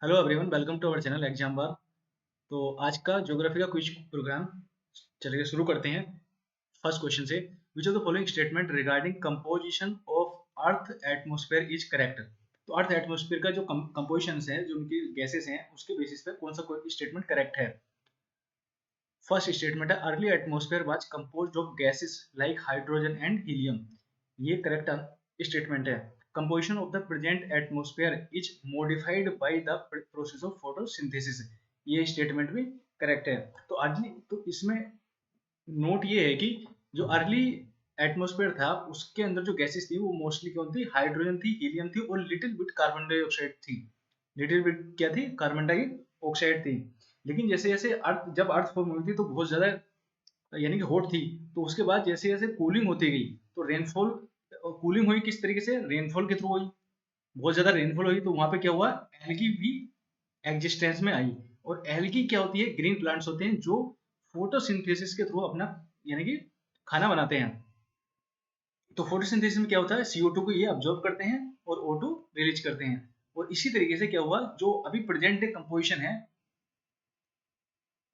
Hello everyone, welcome to our channel exam बार। तो आज का ज्योग्राफी का क्विज प्रोग्राम चलिए शुरू करते हैं। फर्स्ट क्वेश्चन से, विच of the following statement regarding composition of earth atmosphere is correct. तो अर्थ एटमॉस्फेयर का जो कंपोजिशन है, जो उनकी गैसेस हैं, उसके बेसिस पे कौन सा स्टेटमेंट करेक्ट है। फर्स्ट स्टेटमेंट है, early atmosphere was composed of gases like hydrogen and helium. ये करेक्ट स्टेटमेंट है। Composition of the present atmosphere is modified by the process of photosynthesis. ये स्टेटमेंट भी करेक्ट है। तो अर्ली, तो इसमें नोट ये है कि जो अर्ली एटमॉस्फेयर था उसके अंदर जो गैसेस थी वो मोस्टली कौन थी, हाइड्रोजन थी, हीलियम थी और लिटिल बिट कार्बन डाइऑक्साइड थी। लिटिल बिट क्या थी, कार्बन डाइऑक्साइड थी। लेकिन जैसे जैसे अर्थ, जब अर्थ फॉर्म हुई थी तो बहुत ज्यादा यानी कि हॉट थी। तो उसके बाद जैसे जैसे कूलिंग होती गई तो रेनफॉल, कूलिंग हुई किस तरीके से, रेनफॉल के थ्रू हुई। बहुत ज्यादा रेनफॉल हुई तो वहां पे क्या हुआ, एल्गी भी एग्जिस्टेंस में आई। और एल्गी क्या होती है, ग्रीन प्लांट्स होते हैं जो फोटोसिंथेसिस के थ्रू अपना यानी कि खाना बनाते हैं। तो फोटोसिंथेसिस में क्या होता है, CO2 को ये अब्जॉर्ब करते हैं और O2 रिलीज करते हैं। और इसी तरीके से क्या हुआ, जो अभी प्रेजेंट डे कंपोजिशन है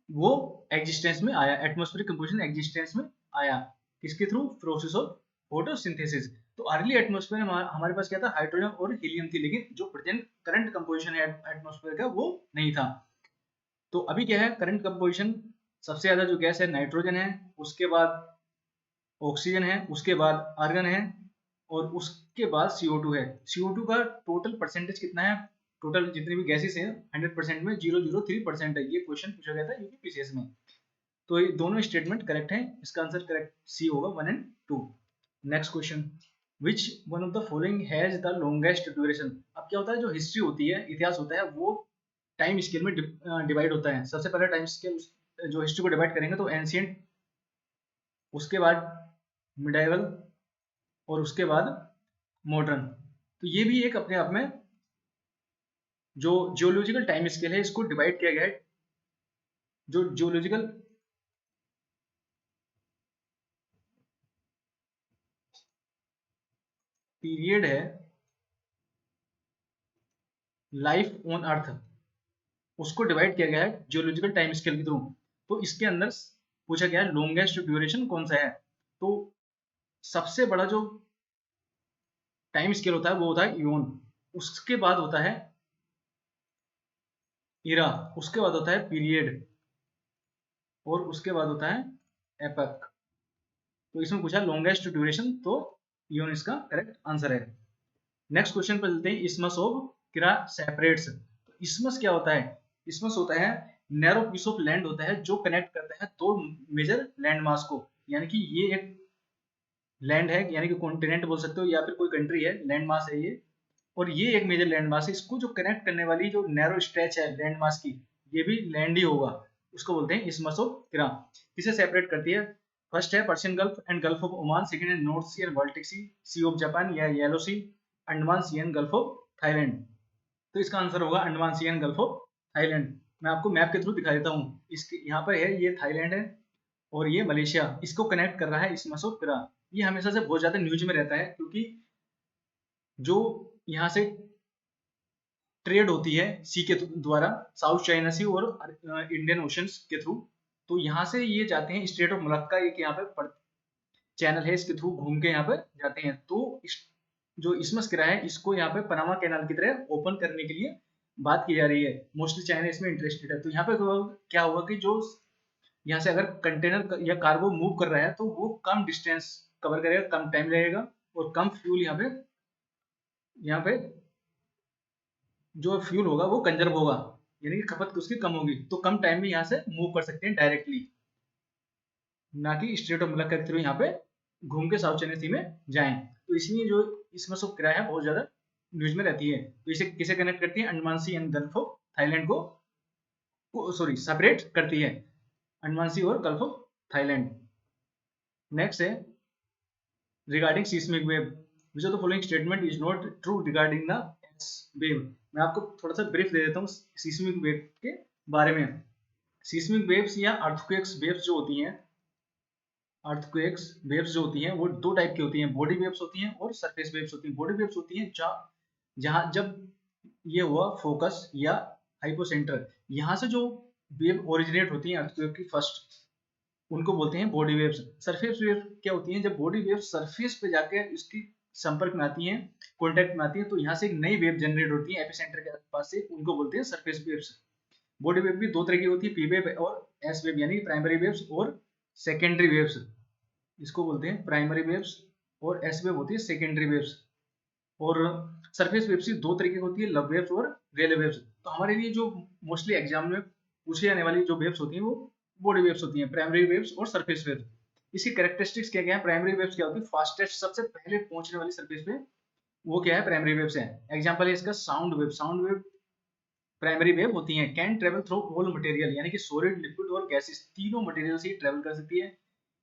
वो एग्जिस्टेंस में आया, एटमॉस्फेरिक कंपोजिशन एग्जिस्टेंस में आया। किसके थ्रू, प्रोसेस ऑफ फोटोसिंथेसिस। तो अर्ली एटमॉस्फेयर में हमारे पास क्या था, हाइड्रोजन और हीलियम थी। लेकिन जो प्रेजेंट करंट कंपोजिशन है एटमॉस्फेयर का वो नहीं था। तो अभी क्या है करंट कंपोजिशन, सबसे ज्यादा जो गैस है नाइट्रोजन है, उसके बाद ऑक्सीजन है, उसके बाद आर्गन है और उसके बाद CO2 है। CO2 का टोटल परसेंटेज कितना है, टोटल जितनी भी गैसेस हैं 100% में 003% है। ये क्वेश्चन पूछा गया था यूपीपीसीएस में। तो ये दोनों स्टेटमेंट करेक्ट है, इसका आंसर करेक्ट सी होगा 1 and 2। Next question, which one of the following has the longest duration. अब क्या होता है, जो हिस्ट्री होती है, इतिहास होता है, वो टाइम स्केल में डिवाइड होता है। सबसे पहले टाइम स्केल जो हिस्ट्री को डिवाइड करेंगे तो एंशियंट, उसके बाद मिडाइवल और उसके बाद मॉडर्न। तो ये भी एक अपने आप में जो जियोलॉजिकल टाइम स्केल है इसको डिवाइड किया गया है। जो जियोलॉजिकल पीरियड है लाइफ ऑन अर्थ, उसको डिवाइड किया गया है जियोलॉजिकल टाइम स्केल के थ्रू। तो इसके अंदर पूछा गया है लॉन्गेस्ट ड्यूरेशन कौन सा है। तो सबसे बड़ा जो टाइम स्केल होता है वो होता है इयोन, उसके बाद होता है इरा, उसके बाद होता है पीरियड और उसके बाद होता है एपक। तो इसमें पूछा लॉन्गेस्ट ड्यूरेशन, तो इयोन इसका करेक्ट आंसर है। नेक्स्ट क्वेश्चन पर चलते हैं, इसमस ऑफ किरा सेपरेट्स। तो इसमस क्या होता है, इसमस होता है नैरो पीस ऑफ लैंड होता है जो कनेक्ट करता है दो मेजर लैंड मास को। यानी कि ये एक लैंड है, यानी कि कॉन्टिनेंट बोल सकते हो या फिर कोई कंट्री है, लैंड मास है ये। और ये एक मेजर लैंड मास है, इसको जो कनेक्ट करने वाली जो नैरो स्ट्रेच है लैंड मास की, ये भी लैंड ही होगा। उसको बोलते हैं इसमस ऑफ किरा। किसे सेपरेट करती है, फर्स्ट है Persian gulf and gulf of Oman, second है north sea and Baltic sea of Japan या yellow sea, Andaman sea and gulf of Thailand. तो इसका आंसर होगा Andaman sea and gulf of Thailand. मैं आपको मैप के थ्रू दिखा देता हूँ, इसके यहाँ पर है, ये थाईलैंड है और ये मलेशिया, इसको कनेक्ट कर रहा है इसमस ऑफ किरा। ये हमेशा से बहुत ज्यादा न्यूज में रहता है क्योंकि जो यहाँ से ट्रेड होती है सी के द्वारा, साउथ चाइना सी और इंडियन ओशन के थ्रू। तो यहाँ से ये जाते हैं स्ट्रेट ऑफ मलक्का, एक यहाँ पे चैनल है, इसके थ्रू घूम के यहाँ पे जाते हैं। तो जो इसमस किरा है इसको यहाँ पे पनामा कैनाल की तरह ओपन करने के लिए बात की जा रही है। मोस्टली चाइना इसमें इंटरेस्टेड है। तो यहाँ पे क्या होगा कि जो यहाँ से अगर कंटेनर या कार्गो मूव कर रहा है तो वो कम डिस्टेंस कवर करेगा, कम टाइम लगेगा और कम फ्यूल यहाँ पे जो फ्यूल होगा वो कंजर्व होगा, यानी कि खपत उसकी कम होगी। तो कम टाइम में यहाँ से मूव कर सकते हैं डायरेक्टली, ना कि स्ट्रेट ऑफ मलक्का के थ्रू यहाँ पे घूम के साउथ चाइना सी में जाएं। तो इसलिए जो इसमें सब किराया है बहुत ज्यादा न्यूज में रहती है। तो इसे किसे कनेक्ट करती है, Andaman sea and gulf of Thailand को सॉरी सेपरेट करती है, अंडमान सी और गल्फ ऑफ थाईलैंड। नेक्स्ट है regarding seismic wave, which of the following statement is not true regarding the x wave. मैं आपको थोड़ा सा ब्रीफ दे देता हूँ सीस्मिक वेव के बारे में। सीस्मिक वेव्स या अर्थक्वेक्स वेव्स जो होती हैं, अर्थक्वेक्स वेव्स जो होती हैं वो दो टाइप की होती हैं, बॉडी वेव्स होती हैं और सरफेस वेव्स होती हैं। बॉडी वेव्स होती हैं जहाँ जब ये हुआ फोकस या हाइपोसेंटर, यहाँ से जो वेव ओरिजिनेट होती है अर्थक्वेक की फर्स्ट, उनको बोलते हैं बॉडी वेव्स। सरफेस वेव क्या होती हैं, जब बॉडी वेव सरफेस पे जाके इसकी संपर्क में आती हैं, कॉन्टेक्ट में आती हैं, तो यहाँ से एक नई वेव जनरेट होती है एपिसेंटर के आसपास से, उनको बोलते हैं सरफेस वेव्स। बॉडी वेव भी दो तरह की होती है, पी वेव और एस वेव, यानी प्राइमरी वेव्स और सेकेंडरी वेव्स, इसको बोलते हैं प्राइमरी वेव्स, और एस वेव होती है सेकेंडरी वेव्स। और सरफेस वेव्स दो तरीके की होती है, लब वेव्स और रेले वेव्स। तो हमारे लिए जो मोस्टली एग्जाम में पूछे जाने वाली जो वेव्स होती हैं वो बॉडी वेव्स होती हैं, प्राइमरी वेव्स और सरफेस वेव्स। इसकी कैरेक्टरिस्टिक्स क्या क्या है, प्राइमरी वेव्स क्या होती है, फास्टेस्ट सबसे पहले पहुंचने वाली सरफेस पे, वो क्या है, प्राइमरी वेव्स है। एग्जांपल है इसका sound wave. Sound wave primary wave होती हैं, can travel through all material, यानी कि सॉलिड, लिक्विड और गैसेस, तीनों मटेरियल से ट्रेवल कर सकती है।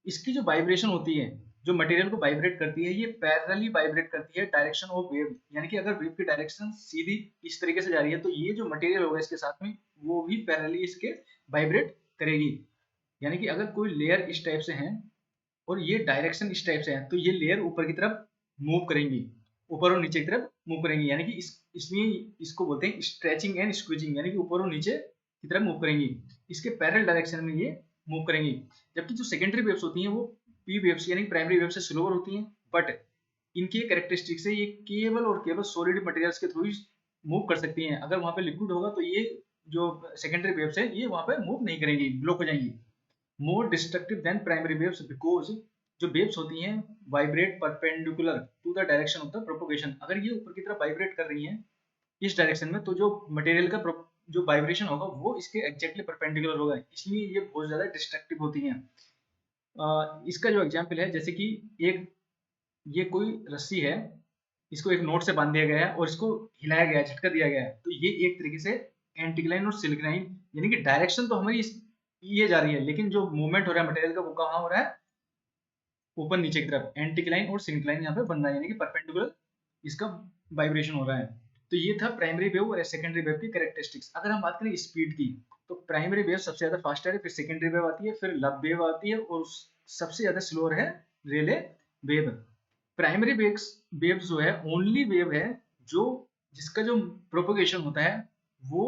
इसकी जो वाइब्रेशन होती है, जो मटेरियल को वाइब्रेट करती है, ये पैरेलली वाइब्रेट करती है डायरेक्शन ऑफ वेव, यानी कि अगर वेव की डायरेक्शन सीधी इस तरीके से जा रही है, तो ये जो मटेरियल होगा इसके साथ में, वो भी पैरेलली इसके वाइब्रेट करेगी। यानी कि अगर कोई लेयर इस टाइप से है और ये डायरेक्शन इस टाइप से है, तो ये लेयर ऊपर की तरफ मूव करेंगी, ऊपर और नीचे की तरफ मूव करेंगी, यानी कि इसमें इसको बोलते हैं स्ट्रेचिंग एंड स्क्वीजिंग, यानी कि ऊपर और नीचे की तरफ मूव करेंगी, इसके पैरेलल डायरेक्शन में ये मूव करेंगी। जबकि जो सेकेंडरी वेव्स होती हैं वो पी वेव्स यानी प्राइमरी वेव से स्लोअर होती हैं, बट इनकी कैरेक्टरिस्टिक्स है ये केवल और केवल सॉलिड मटेरियल्स के थ्रू मूव कर सकती हैं। अगर वहां पे लिक्विड होगा तो ये जो सेकेंडरी वेव्स है ये वहां पे मूव नहीं करेंगी, ब्लॉक हो जाएंगी। More destructive than primary waves because जो वेव्स होती हैं vibrate perpendicular to the direction of the propagation. अगर ये ऊपर की तरफ वाइब्रेट कर रही हैं इस डायरेक्शन में, तो जो मटेरियल का जो वाइब्रेशन होगा वो इसके एग्जैक्टली परपेंडिकुलर होगा, इसलिए ये बहुत ज्यादा डिस्ट्रक्टिव होती हैं। इसका जो एग्जाम्पल है, जैसे कि ये कोई रस्सी है, इसको एक नोट से बांध दिया गया है और इसको हिलाया गया है, झटका दिया गया है, तो ये एक तरीके से एंटीक्लाइन और सिल्कलाइन, यानी कि डायरेक्शन तो हमारी ये जा रही है, लेकिन जो मूवमेंट हो रहा है मटेरियल का वो कहाँ हो रहा है, ऊपर नीचे की तरफ। एंटीक्लाइन और सिल्कलाइन यहाँ पे बन रहा है, यानी कि परपेंडिकुलर इसका वाइब्रेशन हो रहा है। तो ये था प्राइमरी वेव और सेकेंडरी वेव की कैरेक्टरिस्टिक्स। अगर हम बात करें स्पीड की, तो प्राइमरी वेव सबसे ज्यादा फास्टर है, फिर सेकेंडरी वेव आती है, फिर लब वेव आती है, और सबसे ज्यादा स्लोअर है रेले वेव। प्राइमरी वेव्स जो है ओनली वेव है जो जिसका जो प्रोपोगेशन होता है वो,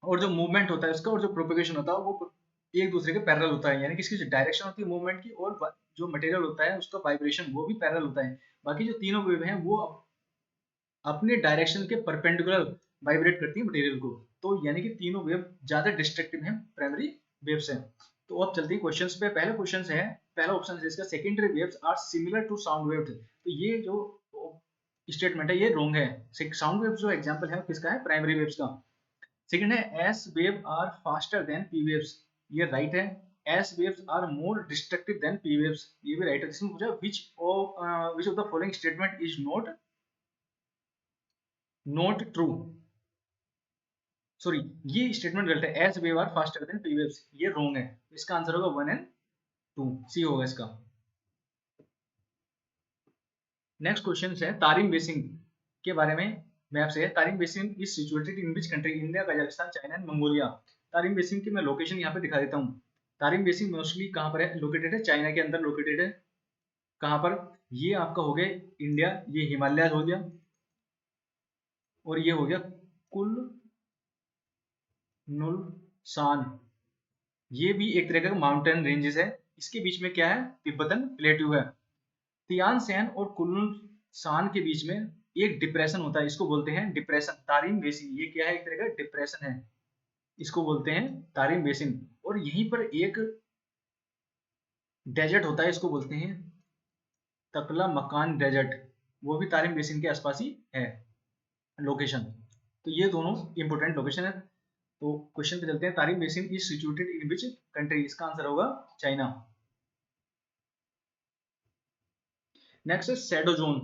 और जो मूवमेंट होता है उसका, और जो प्रोपोगेशन होता है वो एक दूसरे के पैरेलल होता है, यानी कि इसकी जो डायरेक्शन होती है मूवमेंट की और जो मटेरियल होता है उसका वाइब्रेशन वो भी पैरेलल होता है। बाकी जो तीनों वेव हैं वो अपने डायरेक्शन के परपेंडिकुलर वाइब्रेट करती है मटेरियल को, तो यानी कि तीनों वेव ज्यादा डिस्ट्रक्टिव हैं प्राइमरी वेव से। तो अब चलते हैं क्वेश्चंस पे। पहला क्वेश्चन है, पहला ऑप्शन है इसका, secondary waves are similar to sound waves. तो ये जो स्टेटमेंट है ये रॉन्ग है। साउंड वेव्स जो एग्जांपल है किसका है, प्राइमरी वेव्स का। सेकंड है S wave are faster than P waves, ये राइट है। S waves are more destructive than P waves, ये भी राइट है। इसमें पूछा which of the following statement is not true, sorry ये स्टेटमेंट गलत है, S wave are faster than P waves, ये रॉन्ग है। इसका आंसर होगा 1 एंड 2, सी होगा इसका। नेक्स्ट क्वेश्चन है तारिम बेसिन के बारे में मैप से है। Tarim basin is situated in which country, India, Kazakhstan, China and Mongolia. Tarim basin की मैं लोकेशन यहाँ पे दिखा देता हूँ। तारिम बेसिन मोस्टली कहाँ पर है, लोकेटेड है चाइना के अंदर लोकेटेड है। कहाँ पर, ये आपका हो गया इंडिया, ये हिमालय हो गया, और ये हो गया कुल नुलसान, ये भी एक तरह का माउंटेन रेंजेस है। इसके बीच में क्या है, तिब्बतन प्लेट्यू है। तियान सैन और कुल्लू सान के बीच में एक डिप्रेशन होता है, इसको बोलते हैं डिप्रेशन। तारिम बेसिन ये क्या है, एक तरह का डिप्रेशन है, इसको बोलते हैं तारिम बेसिन। और यहीं पर एक डेजर्ट होता है, इसको बोलते हैं तकला मकान डेजर्ट, वो भी तारिम बेसिन के आसपास ही है लोकेशन। तो ये दोनों इंपोर्टेंट लोकेशन है। तो क्वेश्चन पे चलते हैं, Tarim basin is situated in which country, इसका आंसर होगा चाइना। नेक्स्ट है शैडो जोन।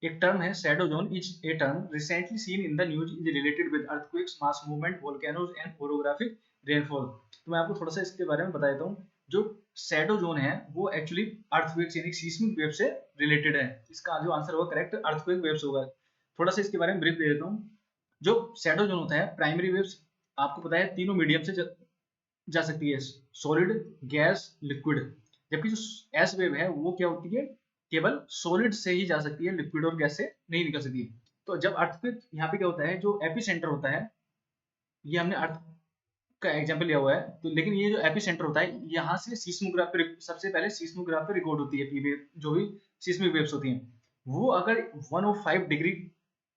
एक टर्म है shadow zone is a term recently seen in the news, is related with earthquakes, mass movement, volcanoes and orographic rainfall. तो मैं आपको थोड़ा सा इसके बारे में बता देता हूँ। जो शैडो जोन है वो एक्चुअली अर्थक्वेक्स यानी सीस्मिक वेव से रिलेटेड है। इसका जो आंसर होगा करेक्ट अर्थक्वेक वेव्स होगा। थोड़ा सा इसके बारे में ब्रीफ दे देता हूँ। जो शैडो जोन होता है, प्राइमरी वेव्स आपको पता है तीनों मीडियम से जा सकती है, सॉलिड, गैस, लिक्विड। जबकि जो एस वेव है वो क्या होती है, केवल सॉलिड से ही जा सकती है, लिक्विड और गैस से नहीं निकल सकती है। तो जब अर्थक्वेक यहाँ पे क्या होता है, जो एपी सेंटर होता है, ये हमने अर्थ का एग्जांपल लिया हुआ है, तो लेकिन ये जो एपी सेंटर होता है, यहाँ से सीस्मोग्राफ पे सबसे पहले सीस्मोग्राफ पे रिकॉर्ड होती है पी वेव, जो भी सीस्मिक वेव्स होती हैं। वो अगर 105 डिग्री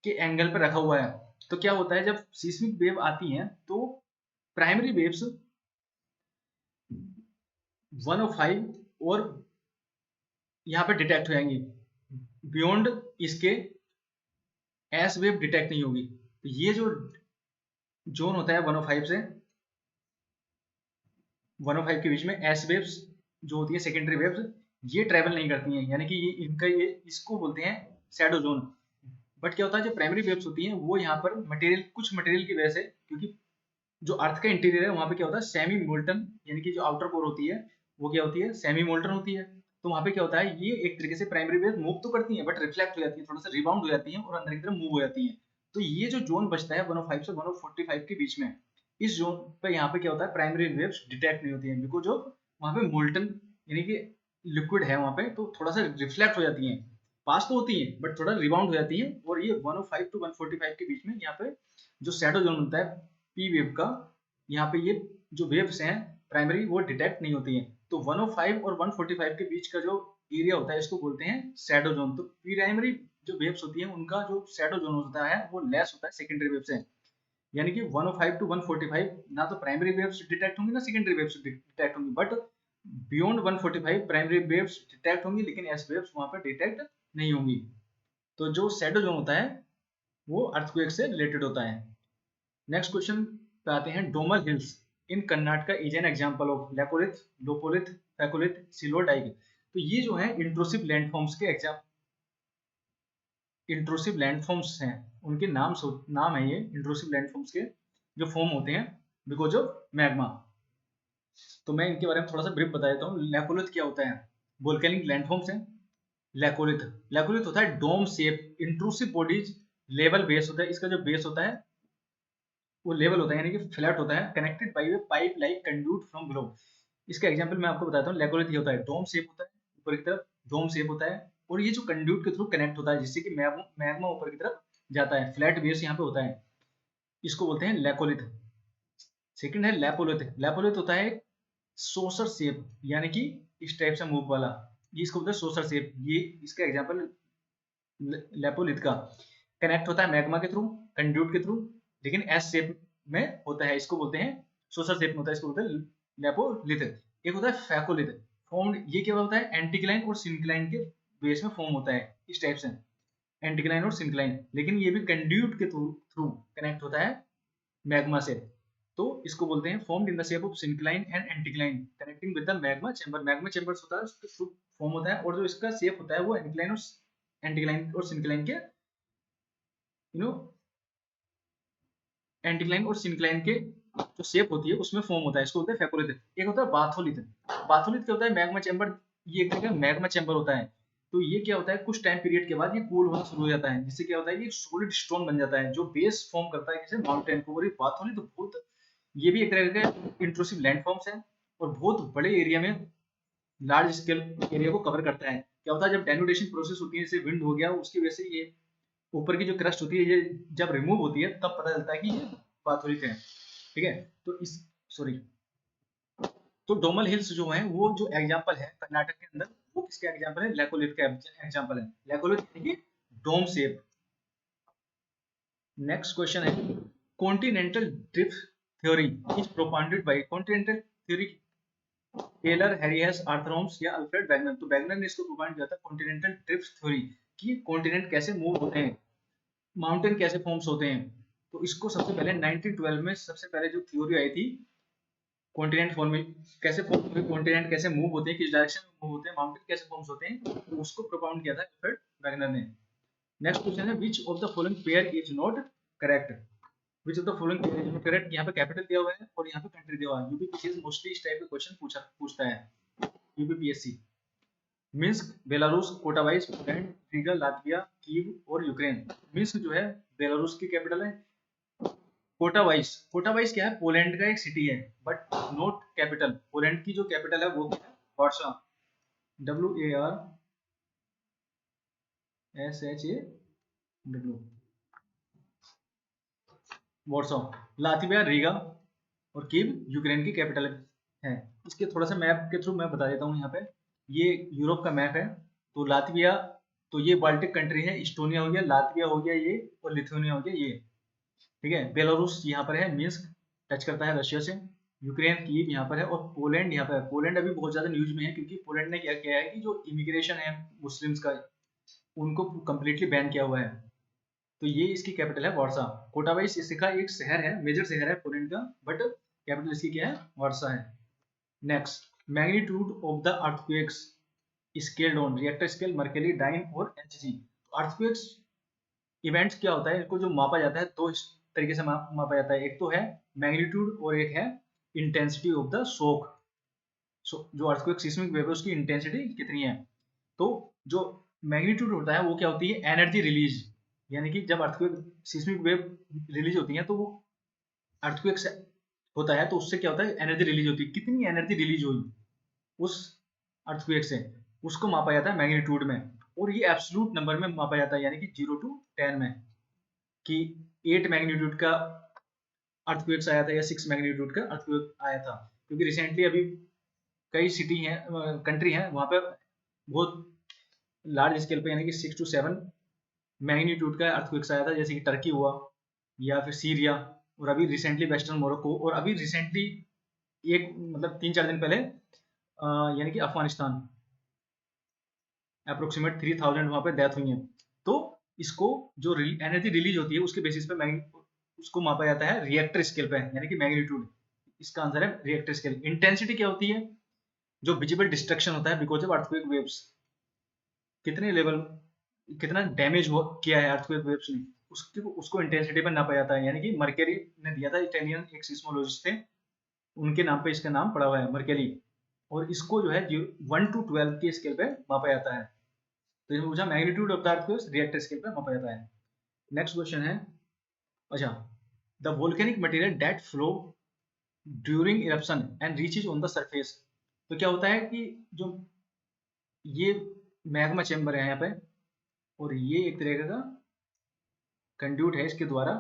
के एंगल पर रखा हुआ है, तो क्या होता है, जब सीस्मिक वेव आती हैं तो प्राइमरी वेव्स 105 और यहाँ पे डिटेक्ट हो जाएंगी, बियॉन्ड इसके एस वेव डिटेक्ट नहीं होगी। तो ये जो जोन होता है 105 से 105 के बीच में, एस वेव्स जो होती है सेकेंडरी वेव्स, ये ट्रेवल नहीं करती हैं, यानी कि ये इनका ये इसको बोलते हैं शैडो जोन। बट क्या होता है, जो प्राइमरी वेव्स होती हैं वो यहाँ पर मटेरियल, कुछ मटेरियल की वजह से, क्योंकि जो अर्थ का इंटीरियर है वहाँ पे क्या होता है सेमी मोल्टन, यानी कि जो आउटर कोर होती है वो क्या होती है, सेमी मोल्टन होती है। तो वहाँ पे क्या होता है, ये एक तरीके से प्राइमरी वेव मूव तो करती है बट रिफ्लेक्ट हो जाती है, थोड़ा सा रिबाउंड हो जाती है और अंदर की तरफ मूव हो जाती है। तो ये जो जोन बचता है 105 से 145 के बीच में, इस जोन पे यहाँ पे क्या होता है, प्राइमरी वेव्स डिटेक्ट नहीं होती है, बिकॉज जो वहाँ पे मोल्टन यानी कि लिक्विड है वहाँ पे, तो थोड़ा सा रिफ्लेक्ट हो जाती है, पास तो होती है बट थोड़ा रिबाउंड हो जाती है। और ये 105 टू 145 के बीच में यहाँ पे जो शैडो जोन बनता है पी वेव का, यहाँ पे ये जो वेव्स हैं प्राइमरी वो डिटेक्ट नहीं होती हैं। तो 105 और 145 के बीच का जो एरिया होता है इसको बोलते हैं शैडो जोन। तो प्राइमरी जो वेव्स होती हैं उनका जो शैडो जोन होता है वो लेस होता है सेकेंडरी वेव से, यानी कि 105 टू 145 ना तो प्राइमरी वेव्स डिटेक्ट होंगी ना सेकेंडरी वेव्स डिटेक्ट होंगी, but beyond 145 primary waves detect होंगी लेकिन एस वेव्स वहां पर डिटेक्ट नहीं होंगी। तो जो शैडो जोन होता है वो अर्थक्वेक से रिलेटेड होता है। नेक्स्ट क्वेश्चन पे आते हैं, domal hills in Karnataka is an example of laccolith, lopolith, phacolith, sill or dyke. तो ये जो है इंट्रूसिव लैंडफॉर्म्स के इंट्रूसिव लैंडफॉर्म्स हैं, उनके नाम है ये इंट्रूसिव लैंडफॉर्म्स के जो फॉर्म होते हैं बिकॉज ऑफ मैग्मा। तो मैं इनके बारे में थोड़ा सा ब्रीफ बता देता हूँ। लैकोलिथ क्या होता है, वोल्केनिक लैंडफॉर्म्स है। लैकोलिथ, लैकोलिथ होता है dome shape intrusive bodies, level base होता है, इसका जो बेस होता है वो लेवल होता है यानी कि फ्लैट होता है, connected by A pipe like conduit from below. इसका एग्जांपल मैं आपको बताता हूँ। लेकोलिथ ये होता है डोम शेप होता है, ऊपर की तरफ डोम शेप होता है, और ये जो कंड्यूट के थ्रू कनेक्ट होता है जिससे कि मैग्मा ऊपर की तरफ जाता है, फ्लैट बेस यहाँ पे होता है, इसको बोलते हैं लैकोलिथ। सेकंड है लैपोलिथ। लैपोलिथ होता है सोसर शेप, यानी कि इस टाइप से मूव वाला, ये इसको बोलते हैं सोसर शेप। ये इसका एग्जांपल लैपोलिथ का, कनेक्ट होता है मैग्मा के थ्रू, कंड्यूट के थ्रू, लेकिन एस शेप में होता है, इसको बोलते हैं सोसर शेप में होता है, इसको बोलते हैं लैपोलिथ। एक होता है फैकोलिथ, फॉर्म ये क्या होता है एंटीक्लाइन और सिंक्लाइन के बेस में फॉर्म होता है इस टाइप से, एंटीक्लाइन और सिंक्लाइन, लेकिन ये भी कंड्यूट के थ्रू कनेक्ट होता है मैग्मा से। तो इसको बोलते हैं formed in the shape of syncline and anticline connecting with the magma chamber. Magma chambers होता है उसके थ्रू फॉर्म होता है, और जो इसका शेप होता है वो एंटीक्लाइन और सिंक्लाइन के नो एंटीक्लाइन और सिंक्लाइन के जो शेप होती है उसमें फॉर्म होता है, इसको बोलते हैं फैकोलिथ। एक होता है बाथोलिथ। बाथोलिथ क्या होता है, मैग्मा चैम्बर, ये एक तरह का मैग्मा चैम्बर होता है। तो ये क्या होता है, कुछ टाइम पीरियड के बाद ये कूल होना शुरू हो जाता है, जिससे क्या होता है ये सॉलिड स्टोन बन जाता है जो बेस फॉर्म करता है किसी माउंटेन को। और ये बाथोलिथ बहुत, ये भी एक तरह का इंट्रूसिव लैंडफॉर्म्स है और बहुत बड़े एरिया में, लार्ज स्केल एरिया को कवर करता है। क्या होता है जब डेनुडेशन प्रोसेस होती है, जैसे विंड हो गया उसकी वजह से ये ऊपर की जो क्रस्ट होती है ये जब रिमूव होती है तब पता चलता है कि ये बाथोलिथ है। ठीक है, तो इस सॉरी, तो डोमल हिल्स जो है वो जो एग्जांपल है कर्नाटक के अंदर, वो किसके एग्जांपल है, लैकोलिथ का एग्जांपल है। लैकोलिथ यानी कि डोम शेप। नेक्स्ट क्वेश्चन है, continental drift theory is propounded by, continental theory Taylor, Harris, Arthur या अल्फ्रेड वैगनर। तो वैगनर ने इसको प्रोपाउंड किया था कॉन्टिनेंटल ड्रिफ्ट थ्योरी, कि कॉन्टिनेंट कैसे मूव होते हैं, माउंटेन कैसे फॉर्म्स होते हैं। तो इसको सबसे पहले 1912 में सबसे पहले जो थ्योरी आई थी, कॉन्टिनेंट फॉर्मिंग कैसे फॉर्म होते हैं, कॉन्टिनेंट कैसे मूव होते हैं, किस डायरेक्शन में मूव होते हैं, माउंटेन कैसे फॉर्म्स होते हैं, तो उसको प्रोपाउंड किया था अल्फ्रेड वैगनर ने। नेक्स्ट क्वेश्चन है, विच of the following pair is not correct. Which of the following pair is not correct, यहाँ पे कैपिटल दिया हुआ है और यहाँ पे कंट्री दिया हुआ है। यूपीपीएससी मोस्टली इस टाइप के क्वेश्चन पूछता है, UPPSC. Minsk, Belarus, कोटावाइस, Poland, Riga, Latvia, Kyiv और यूक्रेन। मिन्स्क जो है बेलारूस की कैपिटल है। कोटावाइस, कोटावाइस क्या है, पोलैंड का एक सिटी है बट नॉट कैपिटल। पोलैंड की जो कैपिटल है वो क्या है, Warsaw, WARSHAW। Warsaw. Latvia Riga और कीव यूक्रेन की कैपिटल है। इसके थोड़ा सा मैप के थ्रू मैं बता देता हूँ। यहाँ पे ये यूरोप का मैप है। तो लातविया, तो ये बाल्टिक कंट्री है, इस्टोनिया हो गया, लातविया हो गया ये, और लिथुआनिया हो गया ये, ठीक है। बेलारूस यहाँ पर है, मिन्स्क टच करता है रशिया से, यूक्रेन कीव यहाँ पर है, और पोलैंड यहाँ पर है। पोलैंड अभी बहुत ज्यादा न्यूज में है क्योंकि पोलैंड ने क्या किया है कि जो इमिग्रेशन है मुस्लिम्स का, उनको कंप्लीटली बैन किया हुआ है। तो ये इसकी कैपिटल है वार्सा। कोटावाइस इसका एक शहर है, मेजर शहर है पोलैंड का, बट कैपिटल इसकी क्या है, वार्सा है। Next, magnitude of the earthquakes scaled on Richter scale, Mercalli, dyne और एचजी। अर्थक्वेक्स इवेंट्स क्या होता है, इनको जो मापा जाता है दो तरीके से मापा जाता है। एक तो है मैग्नीट्यूड और एक है इंटेंसिटी ऑफ द शॉक। जो अर्थक्वेक सिस्मिक वेव है उसकी इंटेंसिटी कितनी है। तो जो मैग्नीट्यूड होता है वो क्या होती है, एनर्जी रिलीज, यानी कि जब अर्थक्वेक सिस्मिक वेव रिलीज होती है तो वो अर्थक्वेक होता है तो उससे क्या होता है, एनर्जी रिलीज होती है। कितनी एनर्जी रिलीज हुई उस अर्थक्वेक से, उसको मापा जाता है मैग्नीट्यूड में। और ये एब्सोल्यूट नंबर में मापा जाता है, यानी कि 0 to 10 में, कि 8 मैग्नीट्यूड का अर्थक्वेक्स आया था या 6 मैग्नीट्यूड का अर्थक्वेक आया था। क्योंकि रिसेंटली अभी कई सिटी हैं, कंट्री हैं, वहाँ पे बहुत लार्ज स्केल पे यानी कि 6 to 7 मैग्नीट्यूड का अर्थक्वेक्स आया था, जैसे कि टर्की हुआ या फिर सीरिया, और अभी रिसेंटली वेस्टर्न मोरक्को, और अभी रिसेंटली एक मतलब 3-4 दिन पहले यानी कि अफगानिस्तान, अप्रोक्सीमेट 3000 वहाँ पे डेथ हुई है। तो इसको जो एनर्जी रिलीज होती है उसके बेसिस पे उसको मापा जाता है रिएक्टर स्केल पे, यानी कि मैग्नीट्यूड। इसका आंसर है रिएक्टर स्केल। इंटेंसिटी क्या होती है, जो विजिबल डिस्ट्रक्शन होता है बिकॉज ऑफ अर्थक्वेक वेव्स, कितने लेवल, कितना डैमेज किया है अर्थक्वेक वेव्स ने, उसको इंटेंसिटी पर नापा जाता है। यानी कि मर्केरी ने दिया था, इटालियन एक सिस्मोलॉजिस्ट थे, उनके नाम पे इसका नाम पड़ा हुआ है मर्केरी। और इसको जो है 1 to 12 के स्केल पे मापा जाता है। तो इसमें पूछा magnitude of the earthquake Richter scale पे मापा जाता है। नेक्स्ट क्वेश्चन है, अच्छा, the volcanic material that flow during eruption and reaches on the surface. तो क्या होता है कि जो ये मैग्मा चेम्बर है यहाँ पे, और ये एक तरीके का कंड्यूट है, इसके द्वारा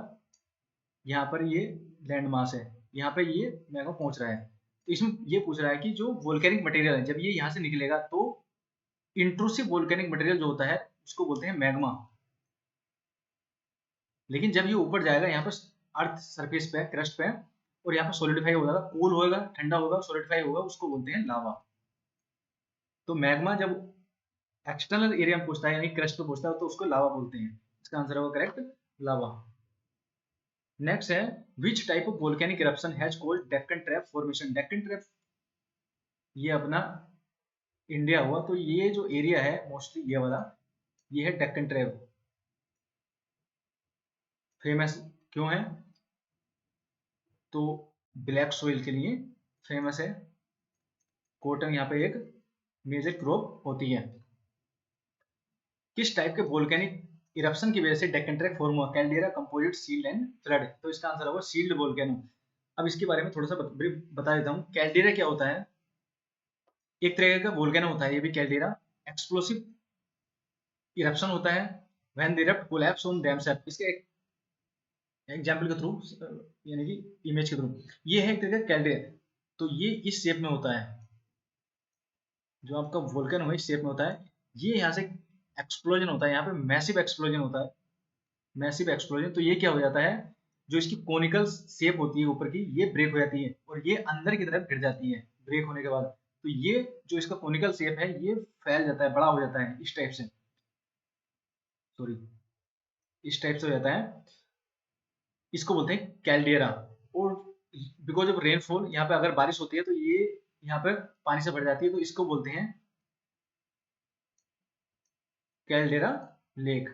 यहाँ पर ये लैंड मास है, यहाँ पे ये मैग्मा पहुंच रहा है। तो इसमें ये पूछ रहा है कि जो वोल्केनिक मटेरियल है जब ये यहाँ से निकलेगा तो इंट्रूसिव वोल्केनिक मटेरियल जो होता है उसको बोलते हैं मैग्मा। लेकिन जब ये ऊपर जाएगा यहाँ पर अर्थ सरफेस पे, क्रस्ट पे, और यहाँ पर सोलिडिफाई होगा, कूल होगा, ठंडा होगा, सोलिडिफाई होगा, उसको बोलते हैं लावा। तो मैग्मा जब एक्सटर्नल एरिया में पूछता है यानी क्रस्ट पे पूछता है तो उसको लावा बोलते हैं। इसका आंसर होगा करेक्ट, लावा। नेक्स्ट है, which type of volcanic eruption has called Deccan trap formation. Deccan trap ये अपना इंडिया हुआ, तो ये जो एरिया है मोस्टली ये वाला, ये है डेक्कन ट्रैप। फेमस क्यों है, तो ब्लैक सोइल के लिए फेमस है। कॉटन यहाँ पे एक मेजर क्रॉप होती है। किस टाइप के वोल्केनिक इरप्शन की वजह से डेक्कन ट्रैप फॉर्म हुआ, caldera, composite, shield and flood. तो इसका आंसर होगा सील्ड वोल्केनो। अब इसके बारे में थोड़ा सा बता देता हूँ। कैल्डेरा क्या होता है, एक तरह का वोल्केनो होता है ये भी कैल्डेरा। एक्सप्लोसिव इरप्शन होता है when the erupt collapse on themself. इसके एक एग्जांपल के थ्रू, यानी कि इमेज के थ्रू, ये है एक तरह का कैल्डेरा। तो ये इस शेप में होता है, जो आपका वोल्केनो है इस शेप में होता है। ये यहाँ से एक्सप्लोजन होता है, यहाँ पे मैसिव एक्सप्लोजन होता है, मैसिव एक्सप्लोजन। तो ये क्या हो जाता है, जो इसकी कोनिकल शेप होती है ऊपर की, ये ब्रेक हो जाती है और ये अंदर की तरफ गिर जाती है ब्रेक होने के बाद। तो ये जो इसका कोनिकल शेप है ये फैल जाता है, बड़ा हो जाता है इस टाइप से, सॉरी, इस टाइप से हो जाता है। इसको बोलते हैं कैल्डेरा। और बिकॉज ऑफ रेनफॉल, यहाँ पे अगर बारिश होती है तो ये यहाँ पे पानी से भर जाती है, तो इसको बोलते हैं कैल्डेरा लेक।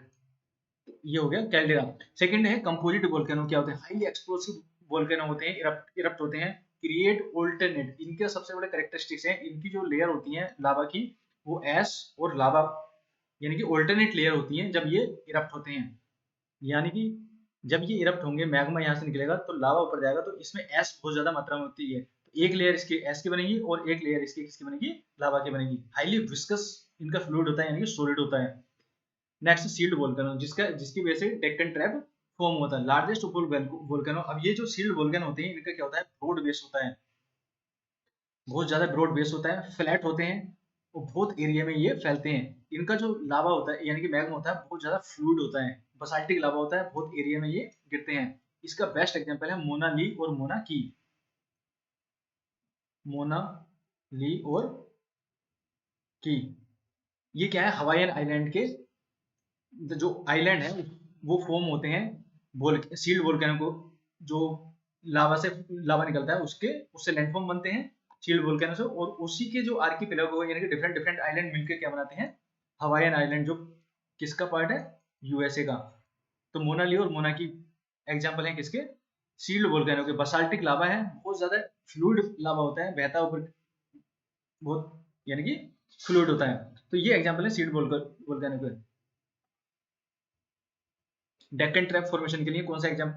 ये हो गया कैल्डेरा। सेकंड है कंपोजिट वोल्केनो। क्या होते हैं, हाईली एक्सप्लोसिव वोल्केनो होते हैं, इरप्ट होते हैं, क्रिएट ऑल्टरनेट। इनके सबसे बड़े कैरेक्टरिस्टिक्स हैं, इनकी जो लेयर होती है लावा की, वो एश और लावा यानी कि ऑल्टरनेट लेयर होती हैं जब ये इरप्ट होते हैं। यानी कि जब ये इरप्ट होंगे, मैग्मा यहाँ से निकलेगा तो लावा ऊपर जाएगा, तो इसमें एश बहुत ज्यादा मात्रा में होती है। तो एक लेयर इसकी एश की बनेगी और एक लेयर इसकी किसकी बनेगी, लावा की बनेगी। हाईली विस्कस इनका फ्लूइड होता है, यानी कि सॉलिड होता है। नेक्स्ट सील्ड वोल्केनो, जिसकी वजह से डेक्कन ट्रैप फॉर्म होता है, लार्जेस्ट वोल्केनो। अब ये जो सील्ड वोल्केनो होते हैं इनका क्या होता है, ब्रॉड बेस होता है, बहुत ज्यादा ब्रॉड बेस होता है, फ्लैट होते हैं और बहुत एरिया में ये फैलते हैं। इनका जो लावा होता है यानी कि मैग्मा होता है बहुत ज्यादा फ्लूइड होता है, बसाल्टिक लावा होता है, बहुत एरिया में ये गिरते हैं। इसका बेस्ट एग्जांपल है मोना ली और मोना की। मोना ली और की ये क्या है, हवाईयन आइलैंड के जो आइलैंड है वो फॉर्म होते हैं सील्ड वोल्केनो को, जो लावा से लावा निकलता है उसके उससे लैंडफॉर्म बनते हैं सील्ड वोल्केनो से, और उसी के जो आर्कीपेलागो यानी कि डिफरेंट डिफरेंट आइलैंड मिलकर क्या बनाते हैं, हवाईयन आइलैंड, जो किसका पार्ट है, यूएसए का। तो मोनाली और मोना की एग्जांपल है किसके, सील्ड वोल्केनो के। बसाल्टिक लावा है, बहुत ज्यादा फ्लूइड लावा होता है, बहता ऊपर बहुत यानी कि फ्लूइड होता है। तो ये एग्जांपल है सील्ड वोल्केनो के। डेक्कन ट्रैप फॉर्मेशन के लिए कौन सा एग्जाम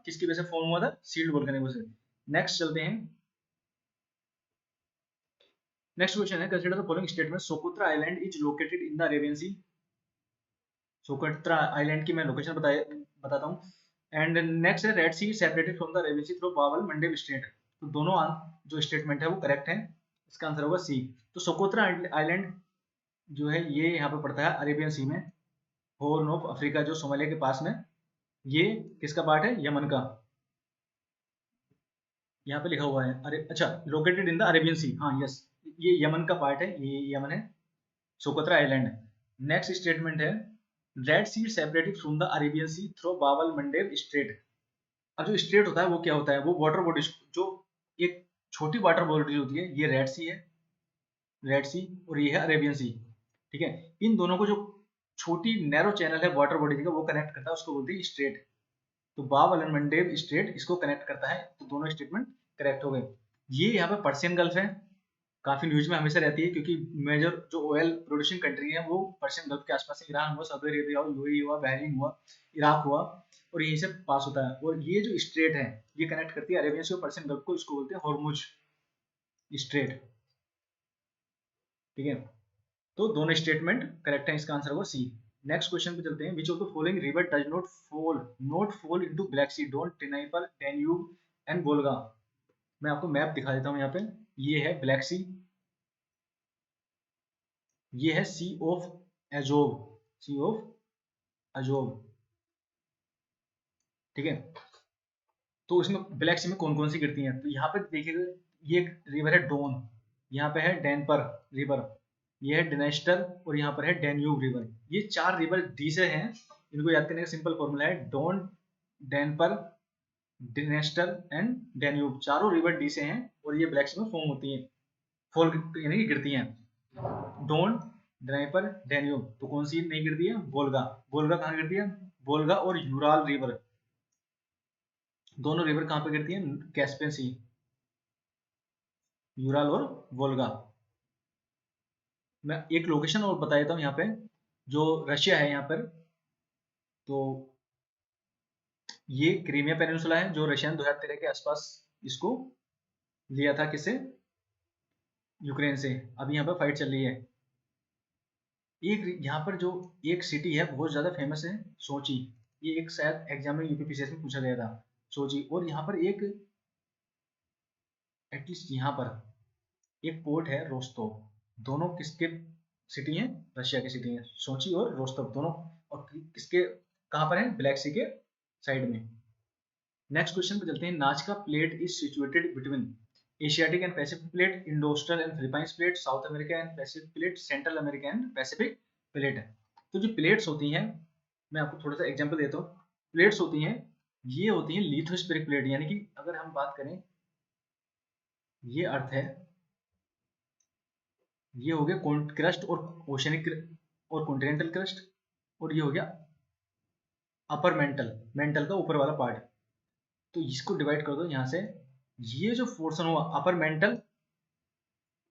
किसकी वजह से फॉर्म हुआ था, सील्ड वोल्केनो से। नेक्स्ट चलते हैं, नेक्स्ट क्वेश्चन है consider the following statement, Socotra island is located in the Arabian Sea. Socotra island की मैं लोकेशन बताता हूँ। एंड नेक्स्ट है Red Sea separated from the Arabian Sea through Bab el Mandeb strait. तो दोनों जो स्टेटमेंट है वो करेक्ट है, इसका आंसर होगा सी। तो सोकोत्रा आइलैंड जो है ये यहाँ पे पड़ता है अरेबियन सी में, हॉर्न ऑफ अफ्रीका जो सोमालिया के पास में, ये किसका पार्ट है, यमन का। यहाँ पे लिखा हुआ है, अरे अच्छा, लोकेटेड इन द अरेबियन सी, हाँ यस, ये यमन का पार्ट है, ये यमन है, सोकोत्रा आइलैंड। नेक्स्ट स्टेटमेंट है Red Sea separated from the Arabian Sea through Bab el Mandeb strait. अब जो स्ट्रेट होता है वो क्या होता है, वो वाटर बॉडी, जो एक छोटी वाटर बॉडी होती है, ये रेड सी है, रेड सी, और ये है अरेबियन सी, ठीक है। इन दोनों को जो छोटी नैरो चैनल है वाटर बॉडी का वो कनेक्ट करता है, उसको बोलते हैं स्ट्रेट। तो बाब अल मंडेव स्ट्रेट इसको कनेक्ट करता है, तो दोनों स्टेटमेंट करेक्ट हो गए। ये यहाँ पे पर्शियन गल्फ है, काफी न्यूज में हमेशा रहती है क्योंकि मेजर जो ऑयल प्रोड्यूसिंग कंट्री है वो पर्शियन गल्फ के आसपास है, ईरान हुआ, सऊदी अरेबिया हुआ, यूएई हुआ, बहरीन हुआ, इराक हुआ, और यहीं से पास होता है। और ये जो स्ट्रेट है ये कनेक्ट करती है अरेबियन सी और पर्शियन गल्फ को, इसको बोलते हैं हॉर्मुज स्ट्रेट, ठीक है। तो दोनों स्टेटमेंट करेक्ट है, इसका आंसर होगा सी। नेक्स्ट क्वेश्चन पे चलते हैं, which of the following river does not fall into Black Sea, Don Dnieper, Danube and Volga. मैं आपको मैप दिखा देता हूँ यहाँ पे, ये है ब्लैक सी, ये है sea of Azov, sea of Azov, ठीक है। तो इसमें ब्लैक सी में कौन कौन सी गिरती हैं, तो यहाँ पे देखिएगा, ये एक रिवर है डोन, यहाँ पे है डेनपर रिवर, ये है डेनेस्टर, और यहाँ पर है डेन्यूब रिवर। ये चार रिवर डी से हैं, इनको याद करने का सिंपल फॉर्मूला है डोन, डेनपर, डेनेस्टर एंड डेन्यूब, चारों रिवर डी से हैं, और ये ब्लैक सी में फॉर्म होती हैं, फॉल यानी कि गिरती हैं। डोन, ड्राइपर, डेन्यूब, तो कौन सी नहीं गिरती है, वोल्गा। वोल्गा कहाँ गिरती है, वोल्गा और यूराल रिवर, दोनों रिवर कहाँ पे गिरती है, कैस्पियन सी, यूराल और वोल्गा। मैं एक लोकेशन और बता देता हूँ यहाँ पे, जो रशिया है यहाँ पर, तो ये क्रीमिया पेनिनसुला है जो रशिया ने 2013 के आसपास इसको लिया था, किसे, यूक्रेन से। अभी यहाँ पर फाइट चल रही है। एक यहाँ पर जो एक सिटी है बहुत ज्यादा फेमस है, सोची, ये एक शायद एग्जाम में यूपीपीसीएस में पूछा गया था, सोची। और यहाँ पर एक एटलीस्ट यहाँ पर एक पोर्ट है रोस्तोव, दोनों किसके सिटी हैं, रशिया की सिटी हैं, सोची और रोस्तव दोनों, और किसके कहाँ पर है, ब्लैक सी के साइड में। नेक्स्ट क्वेश्चन पे चलते हैं, Nazca plate is situated between Asiatic and Pacific plate, Indo Austral and Philippines plate, South America and Pacific plate, Central America and Pacific plate. तो जो प्लेट्स होती हैं, मैं आपको थोड़ा सा एग्जांपल देता हूँ। प्लेट्स होती हैं, ये होती हैं लिथोस्फेरिक प्लेट, यानी कि अगर हम बात करें, ये अर्थ है, ये हो गया क्रस्ट और ओशनिक और कॉन्टिनेंटल क्रस्ट, और ये हो गया अपर मेंटल का ऊपर वाला पार्ट। तो इसको डिवाइड कर दो यहाँ से, ये जो पोर्शन हुआ अपर मेंटल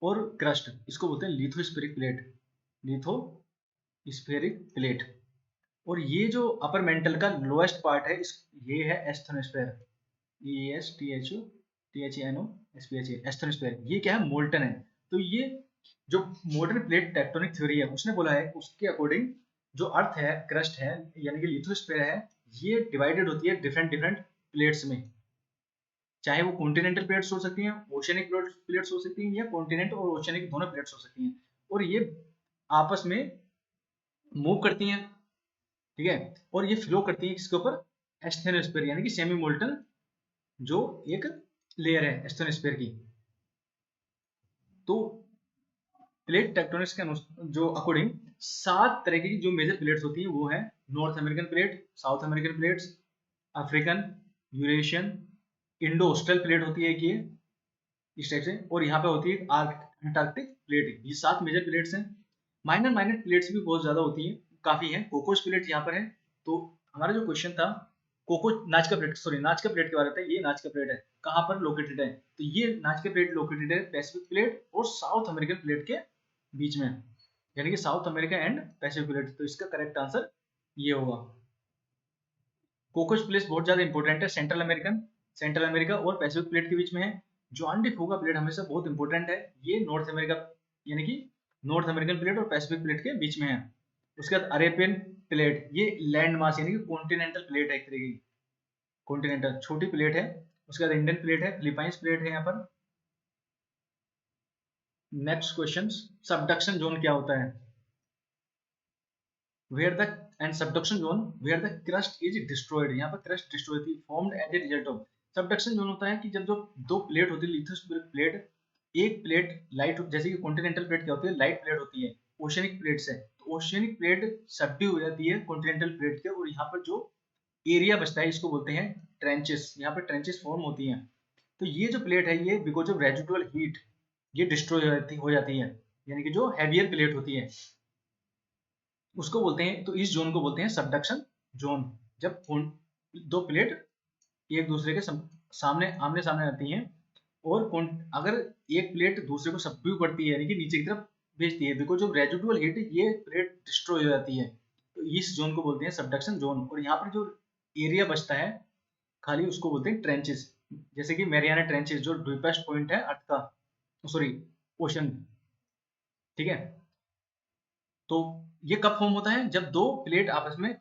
और क्रस्ट, इसको बोलते हैं लिथोस्फेरिक प्लेट, लिथोस्फेरिक प्लेट। और ये जो अपर मेंटल का लोएस्ट पार्ट है, ये है एस्थेनोस्फेयर, एस्थेनोस्फेयर। ये क्या है, मोल्टन है। तो ये जो मॉडर्न प्लेट टेक्टोनिक थ्योरी है उसने बोला है, उसके अकॉर्डिंग जो अर्थ है, क्रस्ट है, यानी कि लिथोस्फेयर है, ये डिवाइडेड होती है डिफरेंट डिफरेंट प्लेट्स में, चाहे वो कॉन्टिनेंटल प्लेट्स हो सकती हैं, ओशियनिक प्लेट्स हो सकती हैं, या कॉन्टिनेंट और ओशियनिक दोनों प्लेट्स हो सकती हैं, और ये आपस में मूव करती हैं, ठीक है, और ये फ्लो करती है किसके ऊपर, एस्थेनोस्फीयर यानी कि सेमी मोल्टन जो एक लेयर है एस्थेनोस्फीयर की। तो प्लेट टेक्टोनिक्स के जो अकॉर्डिंग 7 तरह की जो मेजर प्लेट्स होती हैं वो है North American plate, South American plates, African, Eurasian, Indo Austral plate होती है एक ये इस टाइप से, और यहाँ पे होती है अंटार्कटिक प्लेट। ये 7 मेजर प्लेट्स हैं। माइनर माइनर प्लेट्स भी बहुत ज्यादा होती हैं, काफी है। कोकोस प्लेट यहाँ पर है। तो हमारा जो क्वेश्चन था Cocos Nazca plate, sorry Nazca plate के बारे में, ये नाजका प्लेट है कहाँ पर लोकेटेड है, तो ये नाजका प्लेट लोकेटेड है पैसिफिक प्लेट और साउथ अमेरिकन प्लेट के बीच में, यानी कि south America and Pacific plate. तो इसका करेक्ट आंसर ये होगा। कोकोस प्लेट बहुत ज्यादा इंपॉर्टेंट है, सेंट्रल अमेरिका और पैसिफिक प्लेट के बीच में है। जो आंडी फूगा प्लेट हमेशा बहुत इंपॉर्टेंट है, ये नॉर्थ अमेरिका यानी कि नॉर्थ अमेरिकन प्लेट और पैसिफिक प्लेट के बीच में है। उसके बाद अरेबियन प्लेट, ये लैंड मास यानी कि कॉन्टिनेंटल प्लेट है एक तरह की, कॉन्टिनेंटल छोटी प्लेट है। उसके बाद इंडियन प्लेट है, फिलीपाइंस प्लेट है यहाँ पर। नेक्स्ट क्वेश्चन, सबडक्शन जोन क्या होता है? Where the end subduction zone where the crust is destroyed, यहाँ पर क्रस्ट डिस्ट्रॉय होती है formed as a result of. Subduction zone होता है कि जब जो दो प्लेट होती है लिथोस्फीरिक प्लेट, एक प्लेट लाइट, जैसे कि कॉन्टिनेंटल प्लेट क्या होती है, लाइट प्लेट होती है ओशियनिक प्लेट से, तो ओशियनिक प्लेट सबड्यू हो जाती है कॉन्टिनेंटल प्लेट के, और यहाँ पर जो एरिया बचता है इसको बोलते हैं ट्रेंचेस, यहाँ पर ट्रेंचेस फॉर्म होती हैं। तो ये जो प्लेट है ये बिकॉज ऑफ रेजिडुअल हीट ये डिस्ट्रॉय हो जाती है, यानी कि जो हैवियर प्लेट होती है उसको बोलते हैं, तो इस जोन को बोलते हैं सबडक्शन जोन। जब दो प्लेट एक दूसरे के सामने आमने सामने आती हैं, और अगर एक प्लेट दूसरे को सबड्यू करती है यानी कि नीचे की तरफ भेजती है, बिकॉज ऑफ रेजिडुअल हीट ये प्लेट डिस्ट्रॉय हो जाती है, तो इस जोन को बोलते हैं सबडक्शन जोन। और यहाँ पर जो एरिया बचता है खाली उसको बोलते हैं ट्रेंचेस, जैसे कि मैरियाना ट्रेंचेस जो डीपेस्ट पॉइंट है अर्थ का, सॉरी ओशन, ठीक है। तो ये कब फॉर्म होता है, जब दो प्लेट आपस में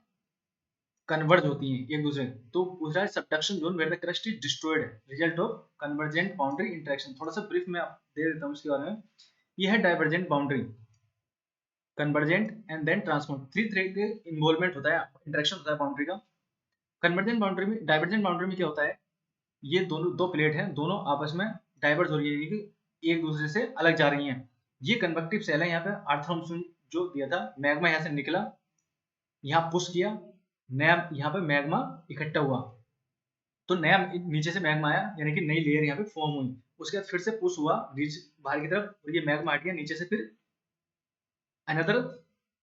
कन्वर्ज होती हैं एक दूसरे, तो दूसरा है subduction zone where the crust is destroyed, result of convergent boundary interaction. थोड़ा सा ब्रीफ में आप दे देता हूँ इसके बारे में। ये है divergent boundary, convergent and then transform, 3 तरह के इन्वॉल्वमेंट होता है, इंटरेक्शन होता है बाउंड्री का। कन्वर्जेंट बाउंड्री में, डाइवर्जेंट बाउंड्री में क्या होता है, ये दोनों दो प्लेट हैं, दोनों आपस में डाइवर्ज हो रही है, कि एक दूसरे से अलग जा रही हैं। ये कन्वेक्टिव सेल है, यहाँ पे आर्थ्रोम्स जो दिया था, मैग्मा यहाँ से निकला, यहाँ पुश किया, नया यहाँ पे मैग्मा इकट्ठा हुआ, तो नया नीचे से मैग्मा आया यानी कि नई लेयर यहाँ पे फॉर्म हुई। उसके बाद फिर से पुश हुआ रीच बाहर की तरफ, और ये मैग्मा हट गया नीचे से, फिर अनदर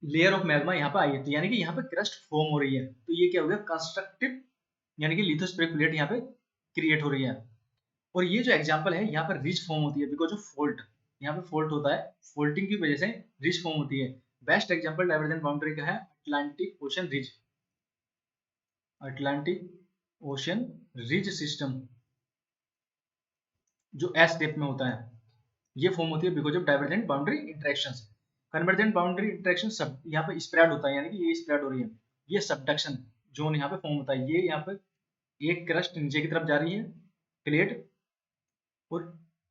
लेयर ऑफ मैग्मा यहाँ पे आई है, तो यानी कि यहाँ पे क्रस्ट फॉर्म हो रही है। तो ये क्या हो गया, कंस्ट्रक्टिव यानी कि लिथोस्फेरिक प्लेट यहाँ पे क्रिएट हो रही है। और ये जो एग्जांपल है यहाँ पर रिज फॉर्म होती है बिकॉज ऑफ फॉल्ट, यहाँ पे फॉल्ट होता है, फॉल्टिंग की वजह से रिज फॉर्म होती है। बेस्ट एग्जांपल डाइवर्जेंट बाउंड्री का है Atlantic ocean ridge, Atlantic ocean ridge system जो एस शेप में होता है, ये फॉर्म होती है because of divergent boundary interactions. Convergent boundary interaction सब यहाँ पे स्प्रेड होता है, यानी कि ये स्प्रेड हो रही है, ये सबडक्शन जोन यहाँ पे फॉर्म होता है। ये यहाँ पे एक क्रस्ट नीचे की तरफ जा रही है प्लेट, और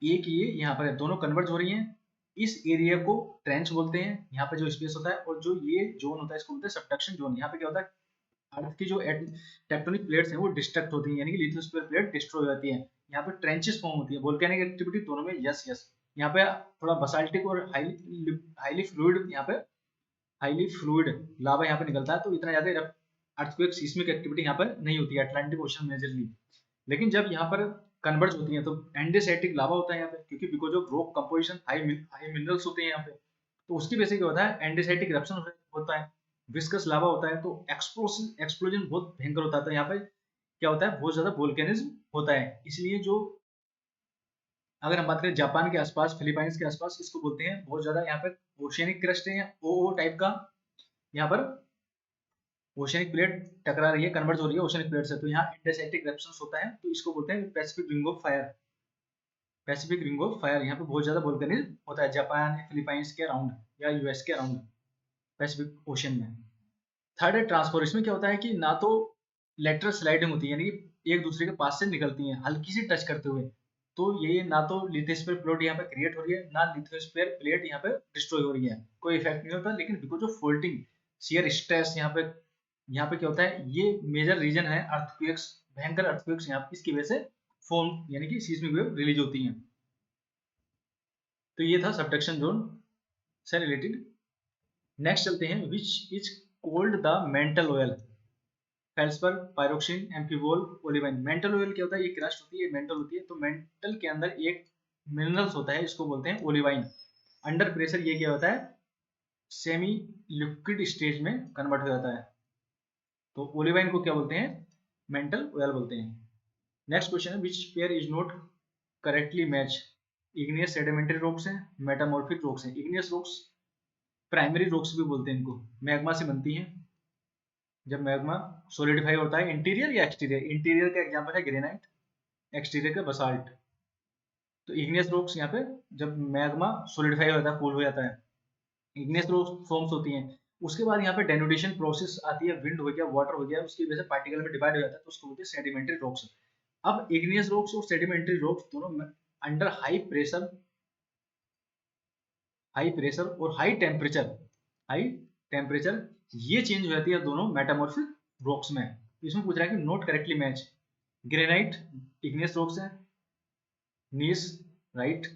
एक ये यहाँ पर है, दोनों कन्वर्ज हो रही हैं। इस एरिया को ट्रेंच बोलते हैं, यहाँ पे जो स्पेस होता है, और जो ये जोन होता है इसको बोलते हैं सबडक्शन जोन। यहाँ पे क्या होता है, अर्थ की जो टेक्टोनिक प्लेट्स हैं वो डिस्ट्रक्ट होती हैं, यानी कि लिथोस्फीयर प्लेट डिस्ट्रॉय हो जाती है। यहाँ पे ट्रेंचेस फॉर्म होती है, वोल्केनिक एक्टिविटी दोनों में, यस यस। यहाँ पे थोड़ा बसाल्टिक और हाईली फ्लूइड, यहाँ पे हाईली फ्लूइड लावा यहाँ पे निकलता है, तो इतना ज्यादा अर्थक्वेक सीस्मिक एक्टिविटी यहाँ पर नहीं होती है अटलांटिक ओशन मेजरली। लेकिन जब यहाँ पर कन्वर्ज होती है तो एंडेसाइटिक लावा होता है यहाँ पे, क्योंकि because of rock composition high minerals होते हैं यहाँ पे, तो उसकी वजह से क्या होता है, एंडेसाइटिक इरप्शन होता है, विस्कस लावा होता है, तो एक्सप्लोजन बहुत भयंकर होता है। तो यहाँ पे क्या होता है, बहुत ज्यादा वोल्केनिज्म होता है। इसलिए जो अगर हम बात करें जापान के आसपास, फिलीपाइंस के आसपास, इसको बोलते हैं बहुत ज्यादा यहाँ पे ओशियनिक क्रस्ट है, ओ टाइप का, यहाँ पर ओशियनिक प्लेट टकरा रही है, कन्वर्ज हो रही है ओशियनिक प्लेट से, तो यहाँ एंडेसाइटिक इरप्शंस होता है, तो इसको बोलते हैं Pacific ring of fire. Pacific ring of fire, यहाँ पे बहुत ज्यादा वोल्केनिज्म होता है जापान फिलीपाइंस के अराउंड या यूएस के अराउंड पैसिफिक ओशन में। थर्ड है ट्रांसफॉर, इसमें क्या होता है कि ना तो लेटरल स्लाइडिंग होती है, यानी कि एक दूसरे के पास से निकलती हैं हल्की सी टच करते हुए। तो ये ना तो लिथोस्फीयर प्लेट यहाँ पे क्रिएट हो रही है, ना लिथोस्फीयर प्लेट यहाँ पे डिस्ट्रॉय हो रही है, कोई इफेक्ट नहीं होता। लेकिन because of folding, shear stress, यहाँ पे क्या होता है, ये मेजर रीजन है अर्थक्वेक्स, भयंकर अर्थक्वेक्स यहाँ इसकी वजह से फॉर्म यानी कि सीस्मिक वेव रिलीज होती हैं। तो ये था सबडक्शन जोन से रिलेटेड। नेक्स्ट चलते हैं, which is cold the mental oil, feldspar, pyroxene, amphibole, olivine. Mental oil क्या होता है, ये क्रस्ट होती है, मेंटल होती है। तो मेंटल के अंदर एक मिनरल्स होता है, इसको बोलते हैं ओलिवाइन। अंडर प्रेशर ये क्या होता है, सेमी लिक्विड स्टेज में कन्वर्ट हो जाता है। तो ओलिवाइन को क्या बोलते हैं, मेंटल ऑयल बोलते हैं। नेक्स्ट क्वेश्चन है, which pair is not correctly match, igneous sedimentary rocks हैं, मेटामॉर्फिक रॉक्स हैं। इग्नियस रॉक्स प्राइमरी रॉक्स भी बोलते हैं इनको, मैग्मा से बनती हैं। जब मैग्मा सोलिडिफाई होता है, इंटीरियर या एक्सटीरियर, इंटीरियर का एग्जांपल है ग्रेनाइट, एक्सटीरियर का बसाल्ट। तो इग्नियस रॉक्स यहाँ पे जब मैग्मा सोलिडिफाई होता है, कूल हो जाता है, इग्नियस रॉक्स फॉर्म्स होती हैं। उसके बाद यहाँ पे डेनुडेशन प्रोसेस आती है, विंड हो गया, वाटर हो गया, उसकी वजह से पार्टिकल में डिवाइड हो जाता है, तो उसको बोलते हैं सेडिमेंट्री रॉक्स। अब इग्नियस रॉक्स और सेडिमेंट्री रॉक्स दोनों अंडर हाई प्रेशर और हाई टेम्परेचर ये चेंज हो जाती है दोनों मेटामॉर्फिक रॉक्स में। इसमें पूछ रहा है कि not correctly match, granite igneous rocks है, gneiss right,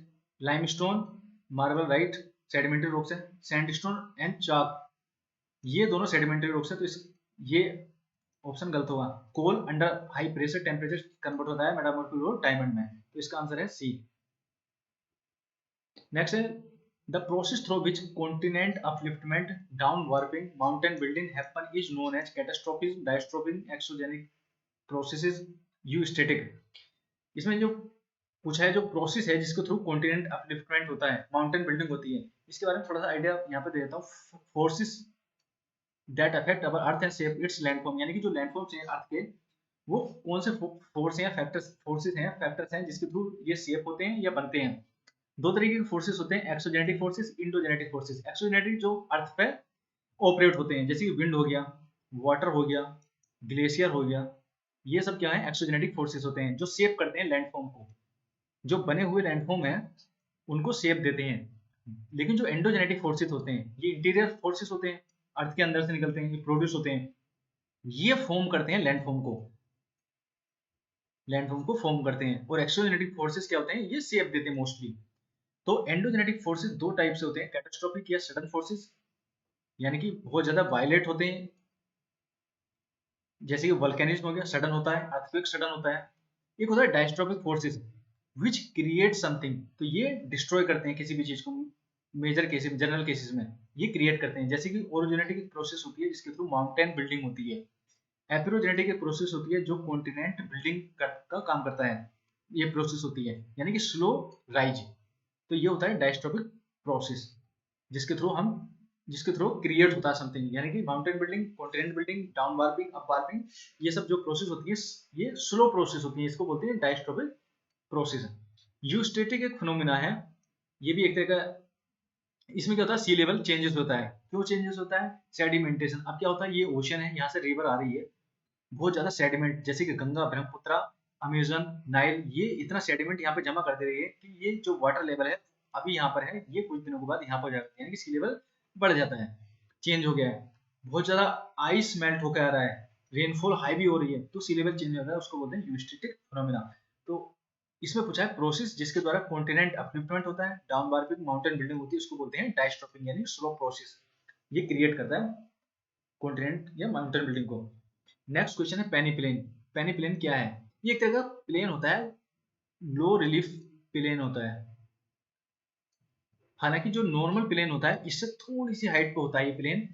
limestone marble right sedimentary rocks है, सैंडस्टोन एंड चाक ये दोनों सेडिमेंट्री रॉक्स है। तो ये ऑप्शन गलत होगा। Coal under high pressure temperature convert होता है मेटामॉर्फिक रॉक डायमंड में, तो इसका आंसर है सी। नेक्स्ट है, the process through which continent upliftment, down warping, mountain building happen is known as catastrophic, dystrophic, exogenic processes, eustatic। इसमें जो पूछा है, जो प्रोसेस है जिसके थ्रू कॉन्टिनेंट अपलिफ्टमेंट होता है, माउंटेन बिल्डिंग होती है, इसके बारे में थोड़ा सा आइडिया यहाँ पे दे देता हूँ। Forces that affect our earth and shape it's landform, यानी कि जो लैंडफॉर्म्स हैं अर्थ के, वो कौन से फोर्स हैं, फैक्टर्स हैं जिसके थ्रू ये शेप होते हैं या बनते हैं। दो तरीके के फोर्सेस होते हैं, exogenetic forces, endogenetic forces. Exogenetic जो अर्थ पे ऑपरेट होते हैं, जैसे कि विंड हो गया, वाटर हो गया, ग्लेशियर हो गया, ये सब क्या है, एक्सोजेनेटिक फोर्सेस होते हैं जो शेप करते हैं लैंडफॉर्म को। जो बने हुए लैंडफॉर्म है उनको शेप देते हैं। लेकिन जो एंडोजेनेटिक फोर्सेस होते हैं, ये इंटीरियर फोर्सेस होते हैं, अर्थ के अंदर से निकलते हैं, ये प्रोड्यूस होते हैं, ये फॉर्म करते हैं लैंडफॉर्म को फॉर्म करते हैं। और एक्सोजेनेटिक फोर्सेस क्या होते हैं, ये शेप देते हैं मोस्टली। तो एंडोजेनेटिक फोर्सेस दो टाइप से होते हैं, कैटास्ट्रोफिक या सडन फोर्सेस, यानी कि बहुत ज्यादा वायलेट होते हैं, जैसे कि वल्केनिज्म हो गया, सडन होता है, अर्थक्वेक सडन होता है। एक होता है diastrophic forces which create something, तो ये डिस्ट्रॉय करते हैं किसी भी चीज को, मेजर केसेस जनरल केसेस में ये क्रिएट करते हैं। जैसे कि ओरोजेनेटिक एक प्रोसेस होती है जिसके थ्रू माउंटेन बिल्डिंग होती है, एपिरोजेनेटिक एक प्रोसेस होती है जो कॉन्टिनेंट बिल्डिंग का काम करता है, ये प्रोसेस होती है, यानी कि स्लो राइज। तो ये होता है डायस्ट्रोफिक प्रोसेस जिसके थ्रू क्रिएट होता है समथिंग, यानी कि mountain building, continent building, down warping, up warping, ये सब जो प्रोसेस होती है ये स्लो प्रोसेस होती है, इसको बोलते हैं डायस्ट्रोफिक प्रोसेस। यूस्टेटिक एक फिनोमिना है, ये भी एक तरह का, इसमें क्या होता है, सी लेवल चेंजेस होता है। क्यों चेंजेस होता है, सेडिमेंटेशन। अब क्या होता है, ये ओशन है, यहाँ से रिवर आ रही है, बहुत ज्यादा सेडिमेंट, जैसे कि गंगा, ब्रह्मपुत्र, अमेजन, नाइल, ये इतना सेडिमेंट यहाँ पे जमा कर दे रही है कि ये जो वाटर लेवल है अभी यहाँ पर है, ये कुछ दिनों के बाद यहाँ पर जाता है, यानी कि सी लेवल बढ़ जाता है, चेंज हो गया है, बहुत ज्यादा आइस मेल्ट होकर आ रहा है, रेनफॉल हाई भी हो रही है, तो सी लेवल चेंज हो रहा है, उसको बोलते हैं यूस्टेटिक फिनोमेना। तो इसमें पूछा है प्रोसेस जिसके द्वारा कॉन्टिनेंट अपलिफ्टमेंट होता है, डाउन वार्पिंग, माउंटेन बिल्डिंग होती है, उसको बोलते हैं डायस्ट्रोफिंग, यानी स्लो प्रोसेस, ये क्रिएट करता है कॉन्टिनेंट या माउंटेन बिल्डिंग को। नेक्स्ट क्वेश्चन है पेनीप्लेन। पेनीप्लेन क्या है, ये एक तरह का प्लेन होता है, लो रिलीफ प्लेन होता है। हालांकि जो नॉर्मल प्लेन होता है इससे थोड़ी सी हाइट पे होता है ये प्लेन।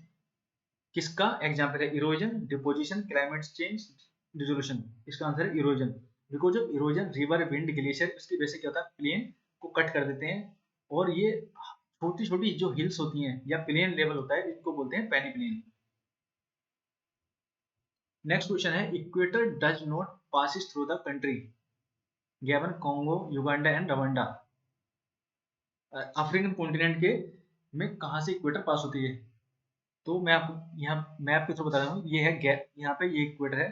किसका एग्जांपल है, erosion, deposition, climate change, dissolution. इसका आंसर है erosion. Because of erosion, river, wind, glacier, इसकी वजह से क्या होता है, प्लेन को कट कर देते हैं, और ये छोटी छोटी जो हिल्स होती हैं या प्लेन लेवल होता है, इसको बोलते हैं पेनीप्लेन। नेक्स्ट क्वेश्चन है, equator does not passes through the country, Gabon, Congo, Uganda and Rwanda. African continent के में कहाँ से इक्वेटर पास होती है, तो मैं आपको यहाँ मैप के थ्रू बता रहा हूँ, ये है यहाँ पे ये इक्वेटर है,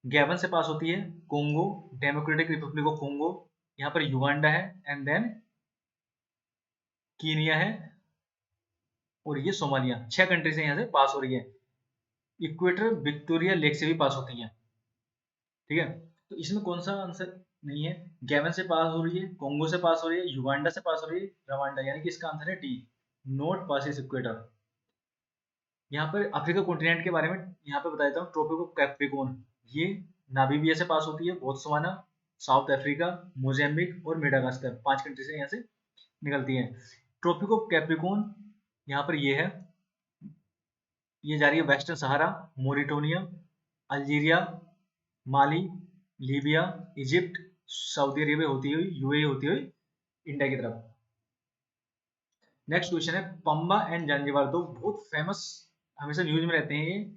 गैबन से पास होती है, Congo, democratic Republic of Congo, यहाँ पर युगांडा है, एंड देन कीनिया है, और ये सोमालिया। 6 कंट्री से यहाँ से पास हो रही है। इक्वेटर विक्टोरिया लेक से भी पास होती है, ठीक है। तो इसमें कौन सा आंसर नहीं है? गैबन से पास हो रही है, कोंगो से पास हो रही है, युगांडा से पास हो रही है, रवांडा, यानी कि इसका आंसर है डी, नॉट पासिस इक्वेटर। यहाँ पर अफ्रीका कॉन्टिनेंट के बारे में यहाँ पे बता देता हूँ। ट्रॉपिक ऑफ कैप्रिकॉर्न, ये नामीबिया से पास होती है, बोत्सवाना, साउथ अफ्रीका, मोजाम्बिक और मेडागास्कर, 5 कंट्री से यहाँ से निकलती है। ट्रॉपिक ऑफ कैप्रिकॉर्न यहाँ पर ये है, ये जा रही है वेस्टर्न सहारा, मोरिटोनिया, अल्जीरिया, माली, लीबिया, इजिप्ट, सऊदी अरेबिया होती हुई, यूएई होती हुई इंडिया की तरफ। नेक्स्ट क्वेश्चन है, पंबा एंड जांजिबार, तो बहुत फेमस, हमेशा न्यूज में रहते हैं ये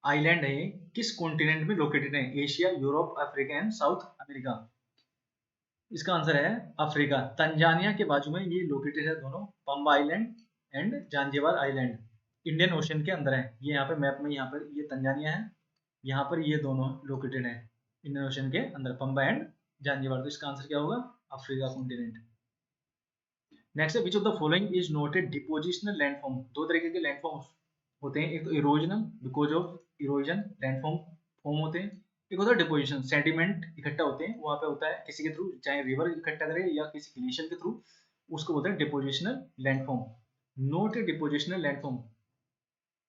आइलैंड है, किस कॉन्टिनेंट में लोकेटेड है? Asia, Europe, Africa and South America. इसका आंसर है अफ्रीका, तंजानिया के बाजू में ये लोकेटेड है दोनों, Pemba island and Zanzibar island, Indian Ocean के अंदर है। ये यहाँ पे मैप में, यहाँ पर ये तंजानिया है, यहाँ पर ये दोनों लोकेटेड है इंडियन ओशन के अंदर, पंबा एंड जांजिबार। तो इसका आंसर क्या होगा? Africa continent. नेक्स्ट है, विच of the following is not a depositional landform. दो तरीके के लैंडफॉर्म होते हैं, एक तो erosional, because of erosion landform form होते हैं, एक होता है डिपोजिशन, सेडिमेंट इकट्ठा होते हैं, वहां पे होता है किसी के थ्रू, चाहे रिवर इकट्ठा करे या किसी ग्लेशियर के थ्रू, उसको बोलते हैं depositional landform, not a depositional landform.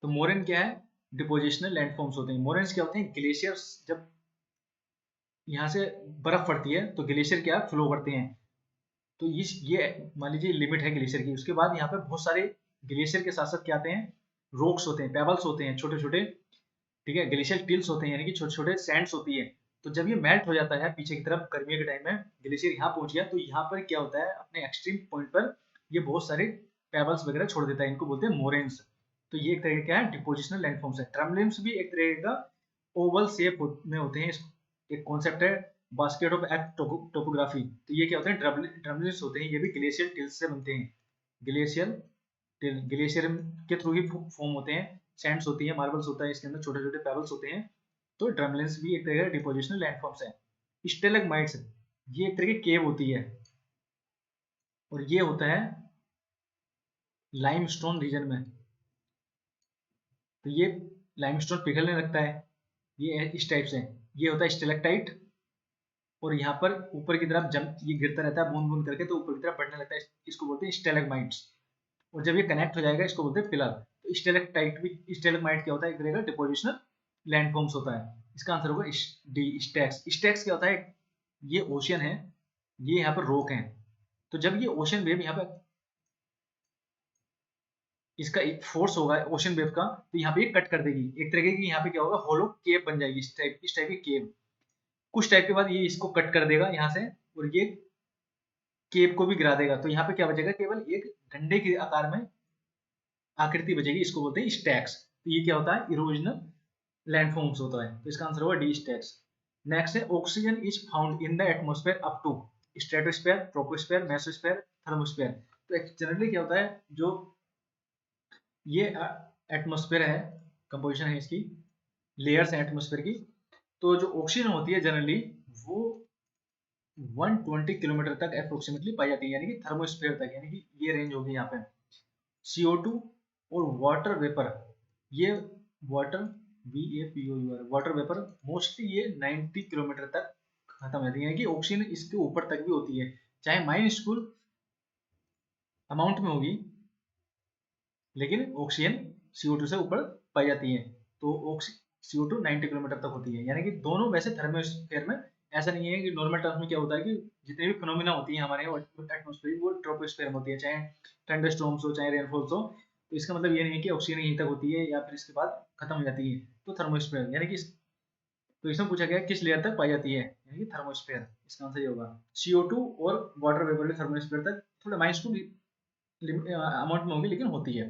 तो मोरेन क्या है? डिपोजिशनल लैंडफॉर्म्स होते हैं। मोरेन्स क्या होते हैं? ग्लेशियर्स, जब यहाँ से बर्फ पड़ती है तो ग्लेशियर क्या फ्लो करते हैं, तो ये मान लीजिए लिमिट है ग्लेशियर की। उसके बाद यहाँ पे बहुत सारे ग्लेशियर के साथ साथ क्या आते हैं? रॉक्स होते हैं, पेबल्स होते हैं छोटे छोटे, ठीक है, ग्लेशियर टिल्स होते हैं, यानी कि छोटे छोटे सैंड्स होती है। तो जब ये मेल्ट हो जाता है पीछे की तरफ, गर्मियों के टाइम में ग्लेशियर यहाँ पहुंच गया, तो यहाँ पर क्या होता है, अपने एक्सट्रीम पॉइंट पर ये बहुत सारे पेबल्स वगैरह छोड़ देता है, इनको बोलते हैं मोरेन्स। तो ये एक तरह का है डिपोजिशनल लैंडफॉर्म्स है। ट्रमलिम्स भी एक तरह का ओवल शेप में होते हैं, एक कॉन्सेप्ट है बास्केट ऑफ एक्ट टोपोग्राफी। तो ये क्या होते हैं? ट्रमलिम्स होते हैं, ये भी ग्लेशियर टिल्स से बनते हैं, ग्लेशियर टिल, ग्लेशियर के थ्रू ही फॉर्म होते हैं, सैंड्स होती है, मार्बल्स होता है, इसके अंदर छोटे छोटे पेबल्स होते हैं। तो ड्रमलिन्स भी एक तरह का डिपोजिशनल लैंडफॉर्म्स है। स्टेलेग्माइट्स, ये एक तरह की केव होती है, और ये होता है लाइमस्टोन रीजन में। तो ये लाइमस्टोन पिघलने लगता है, ये इस टाइप से, ये होता है स्टेलेक्टाइट, और यहाँ पर ऊपर की तरफ जब ये गिरता रहता है बूंद बूंद करके, तो ऊपर की तरफ बढ़ने लगता है, इसको बोलते हैं स्टेलेग्माइट्स। और जब ये कनेक्ट हो जाएगा, इसको बोलते हैं पिलर। तो स्टेलेक्टाइट भी, स्टेलेग्माइट क्या होता है? एक तरह का डिपोजिशनल लैंडफॉर्म्स होता है। इसका आंसर होगा डी, स्टैक्स। स्टैक्स क्या होता है? ये ओशियन है, ये यहाँ पर रॉक है, तो जब ये ओशन वेव यहाँ पे, इसका एक फोर्स होगा ओशन वेव का, तो यहाँ पे ये कट कर देगी, एक तरीके की यहाँ पे क्या होगा, होलो केव बन जाएगी, इस टाइप की केव। कुछ टाइप के बाद ये इसको कट कर देगा यहाँ से, और ये केव को भी गिरा देगा, तो यहाँ पे क्या बचेगा? केवल एक डंडे के आकार में आकृति बचेगी, इसको बोलते हैं स्टैक्स। तो ये क्या होता है? इरोजनल लैंडफॉर्म्स होता है। तो इसका आंसर होगा डी, स्टैक्स। नेक्स्ट है, oxygen is found in the atmosphere up to stratosphere, troposphere, mesosphere, thermosphere. तो जनरली क्या होता है, जो ये एटमॉस्फेयर है, कंपोजिशन है इसकी, लेयर्स है एटमॉस्फेयर की, तो जो ऑक्सीजन होती है जनरली वो 120 किलोमीटर तक अप्रोक्सीमेटली पाई जाती है, यानी कि थर्मोस्फेयर तक, यानी कि ये रेंज होगी यहाँ पे। CO2 और वाटर वेपर, ये water VAPOUR, water vapour mostly ये 90 किलोमीटर तक खत्म हो जाती है, यानी कि ऑक्सीजन इसके ऊपर तक भी होती है, चाहे माइनस्कूल अमाउंट में होगी, लेकिन ऑक्सीजन CO2 से ऊपर पाई जाती है। तो CO2 90 किलोमीटर तक होती है, यानी कि दोनों वैसे थर्मोस्फेयर में, ऐसा नहीं है कि नॉर्मल टर्म्स में क्या होता है कि जितने भी फिनोमिना होती है हमारे एटमॉस्फेयर, वो ट्रोपोस्फेयर में होती है, चाहे थंडरस्टॉर्म्स हो, चाहे रेनफॉल्स हो। तो इसका मतलब ये नहीं है कि ऑक्सीजन यहीं तक होती है या फिर इसके बाद खत्म हो जाती है। तो थर्मोस्फेयर, यानी कि तो इसमें पूछा गया किस लेयर तक पाई जाती है, यानी कि थर्मोस्फेयर। इसका आंसर ये होगा। CO2 और वाटर वेपर थर्मोस्फेयर तक थोड़ा माइनस्कूल अमाउंट में होगी, लेकिन होती है।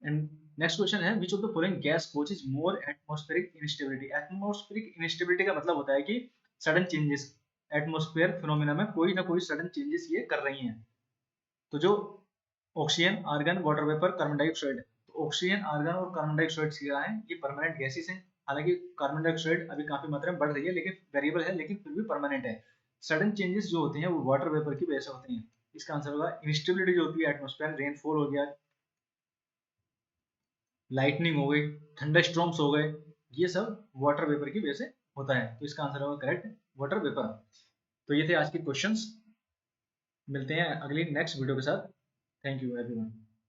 एंड नेक्स्ट क्वेश्चन है, विच of the following gas causes more atmospheric instability. Atmospheric instability का मतलब होता है कि सडन चेंजेस, एटमॉस्फेयर फिनोमेना में कोई ना कोई सडन चेंजेस ये कर रही हैं। तो जो oxygen, argon, water vapour, carbon dioxide, तो ऑक्सीजन, आर्गन और कार्बन डाइऑक्साइड क्या है? ये परमानेंट गैसेस हैं, हालांकि कार्बन डाइऑक्साइड अभी काफी मात्रा में बढ़ रही है, लेकिन वेरिएबल है, लेकिन फिर भी परमानेंट है। सडन चेंजेस जो होते हैं वो वाटर वेपर की वजह से होते हैं। इसका आंसर होगा इंस्टेबिलिटी जो होती है एटमॉस्फेयर, रेनफॉल हो गया, लाइटनिंग हो गई, थंडर स्टॉर्म्स हो गए, ये सब वाटर वेपर की वजह से होता है। तो इसका आंसर होगा करेक्ट वाटर वेपर। तो ये थे आज के क्वेश्चंस। मिलते हैं अगली नेक्स्ट वीडियो के साथ। Thank you everyone.